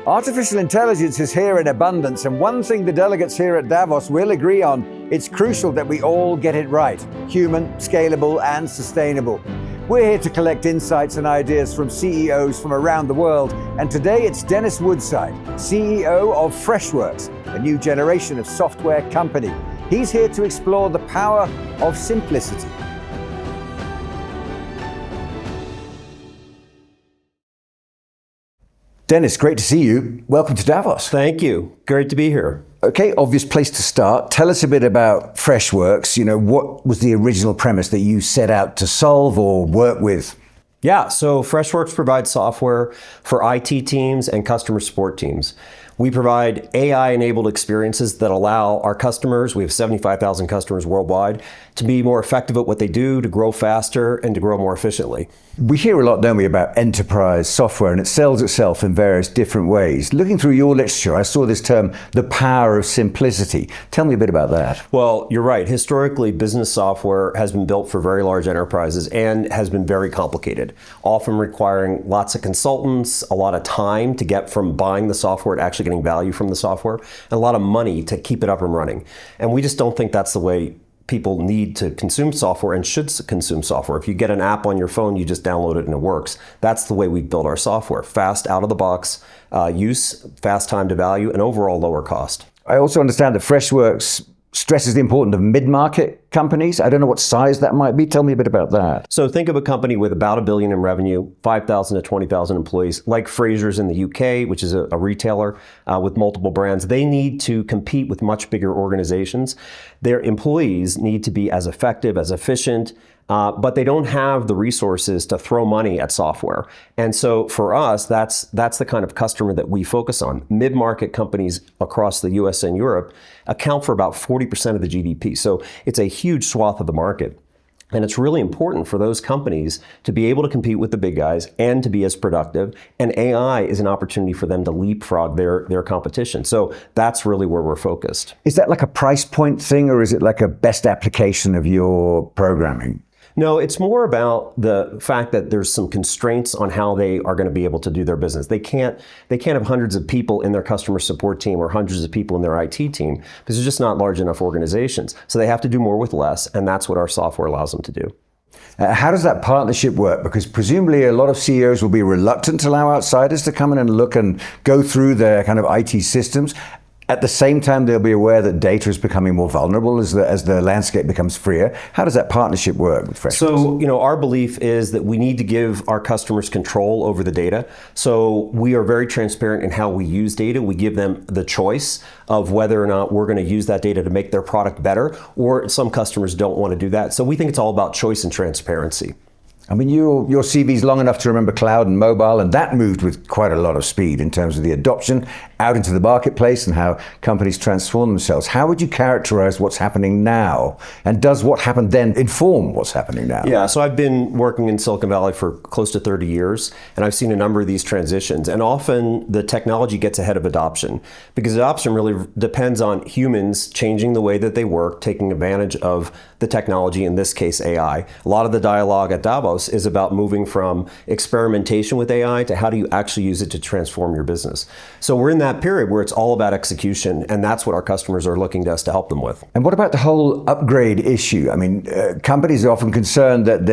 Artificial intelligence is here in abundance, and one thing the delegates here at Davos will agree on: it's crucial that we all get it right. Human, scalable, and sustainable. We're here to collect insights and ideas from CEOs from around the world, and today it's Dennis Woodside, CEO of Freshworks, a new generation of software company. He's here to explore the power of simplicity. Dennis, great to see you. Welcome to Davos. Thank you. Great to be here. Okay, obvious place to start. Tell us a bit about Freshworks. What was the original premise that you set out to solve or work with? Yeah, so Freshworks provides software for IT teams and customer support teams. We provide AI-enabled experiences that allow our customers, we have 75,000 customers worldwide, to be more effective at what they do, to grow faster, and to grow more efficiently. We hear a lot, don't we, about enterprise software, and it sells itself in various different ways. Looking through your literature, I saw this term, the power of simplicity. Tell me a bit about that. Well, you're right. Historically, business software has been built for very large enterprises and has been very complicated, often requiring lots of consultants, a lot of time to get from buying the software to actually getting value from the software, and a lot of money to keep it up and running. And we just don't think that's the way people need to consume software and should consume software. If you get an app on your phone, you just download it and it works. That's the way we build our software. Fast out of the box use, fast time to value, and overall lower cost. I also understand that Freshworks stresses the importance of mid-market companies. I don't know what size that might be. Tell me a bit about that. So think of a company with about $1 billion in revenue, 5,000 to 20,000 employees, like Frasers in the UK, which is a retailer with multiple brands. They need to compete with much bigger organizations. Their employees need to be as effective, as efficient, but they don't have the resources to throw money at software. And so for us, that's the kind of customer that we focus on. Mid-market companies across the US and Europe account for about 40% of the GDP. So it's a huge swath of the market. And it's really important for those companies to be able to compete with the big guys and to be as productive. And AI is an opportunity for them to leapfrog their competition. So that's really where we're focused. Is that like a price point thing, or is it like a best application of your programming? No, it's more about the fact that there's some constraints on how they are going to be able to do their business. They can't have hundreds of people in their customer support team or hundreds of people in their IT team because they're just not large enough organizations. So they have to do more with less, and that's what our software allows them to do. How does that partnership work? Because presumably a lot of CEOs will be reluctant to allow outsiders to come in and look and go through their kind of IT systems. At the same time, they'll be aware that data is becoming more vulnerable as the landscape becomes freer. How does that partnership work with Freshworks? So, our belief is that we need to give our customers control over the data. So we are very transparent in how we use data. We give them the choice of whether or not we're going to use that data to make their product better, or some customers don't want to do that. So we think it's all about choice and transparency. I mean, your CV's long enough to remember cloud and mobile, and that moved with quite a lot of speed in terms of the adoption out into the marketplace and how companies transform themselves. How would you characterize what's happening now? And does what happened then inform what's happening now? Yeah, so I've been working in Silicon Valley for close to 30 years, and I've seen a number of these transitions. And often the technology gets ahead of adoption because adoption really depends on humans changing the way that they work, taking advantage of the technology, in this case, AI. A lot of the dialogue at Davos is about moving from experimentation with AI to how do you actually use it to transform your business. So we're in that period where it's all about execution, and that's what our customers are looking to us to help them with. And what about the whole upgrade issue? I mean, companies are often concerned that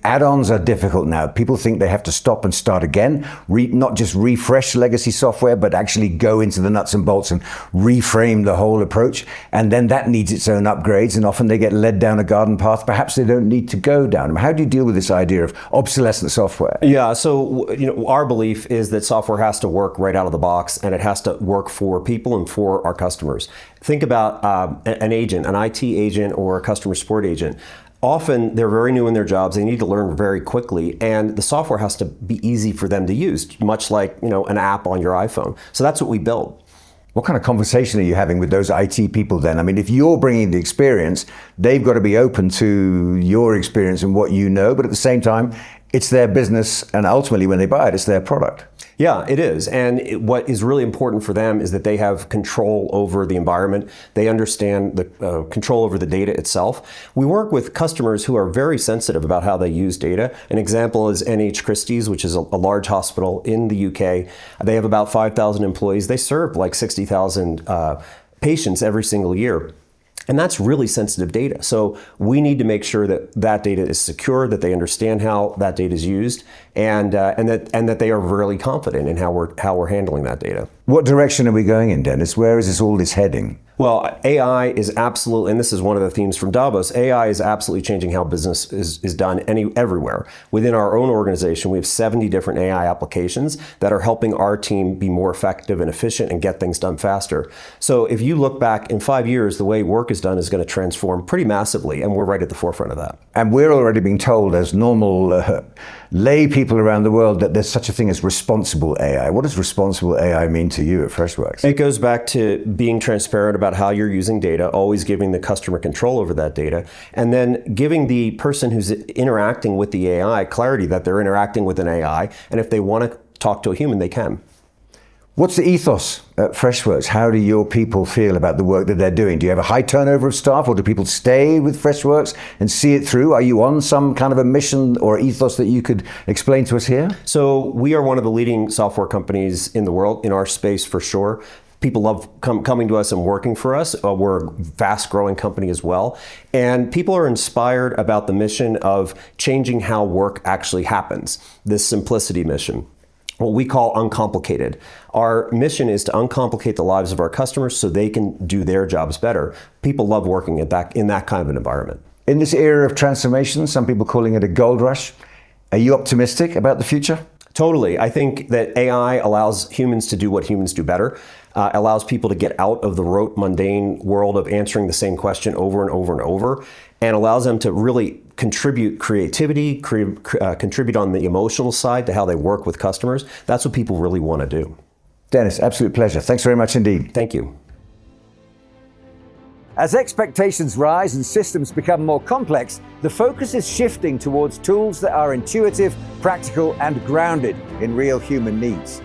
add-ons are difficult now. People think they have to stop and start again, not just refresh legacy software, but actually go into the nuts and bolts and reframe the whole approach. And then that needs its own upgrades, and often they get led down a garden path perhaps they don't need to go down. How do you deal with this idea of obsolescent software? Yeah, so our belief is that software has to work right out of the box, and it has to work for people and for our customers. Think about an agent, an IT agent or a customer support agent. Often they're very new in their jobs, they need to learn very quickly, and the software has to be easy for them to use, much like an app on your iPhone. So that's what we build. What kind of conversation are you having with those IT people then? I mean, if you're bringing the experience, they've got to be open to your experience and what you know, but at the same time, It's their business, and ultimately when they buy it, it's their product. Yeah, it is. And what is really important for them is that they have control over the environment. They understand the control over the data itself. We work with customers who are very sensitive about how they use data. An example is NH Christie's, which is a large hospital in the UK. They have about 5,000 employees. They serve like 60,000 patients every single year. And that's really sensitive data. So we need to make sure that that data is secure, that they understand how that data is used, and that they are really confident in how we're handling that data. What direction are we going in, Dennis? Where is all this heading? Well, AI is absolutely, and this is one of the themes from Davos, AI is absolutely changing how business is done everywhere. Within our own organization, we have 70 different AI applications that are helping our team be more effective and efficient and get things done faster. So if you look back in 5 years, the way work is done is going to transform pretty massively, and we're right at the forefront of that. And we're already being told as normal lay people around the world that there's such a thing as responsible AI. What does responsible AI mean to you at Freshworks? It goes back to being transparent about how you're using data, always giving the customer control over that data, and then giving the person who's interacting with the AI clarity that they're interacting with an AI, and if they want to talk to a human, they can. What's the ethos at Freshworks? How do your people feel about the work that they're doing? Do you have a high turnover of staff, or do people stay with Freshworks and see it through? Are you on some kind of a mission or ethos that you could explain to us here? So we are one of the leading software companies in the world, in our space for sure. People love coming to us and working for us. We're a fast-growing company as well. And people are inspired about the mission of changing how work actually happens, this simplicity mission, what we call uncomplicated. Our mission is to uncomplicate the lives of our customers so they can do their jobs better. People love working in that kind of an environment. In this era of transformation, some people calling it a gold rush, are you optimistic about the future? Totally. I think that AI allows humans to do what humans do better, allows people to get out of the rote, mundane world of answering the same question over and over and over, and allows them to really contribute creativity, contribute on the emotional side to how they work with customers. That's what people really want to do. Dennis, absolute pleasure. Thanks very much indeed. Thank you. As expectations rise and systems become more complex, the focus is shifting towards tools that are intuitive, practical, and grounded in real human needs.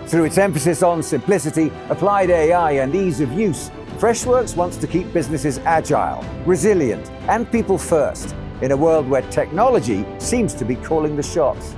Through its emphasis on simplicity, applied AI, and ease of use, Freshworks wants to keep businesses agile, resilient, and people first in a world where technology seems to be calling the shots.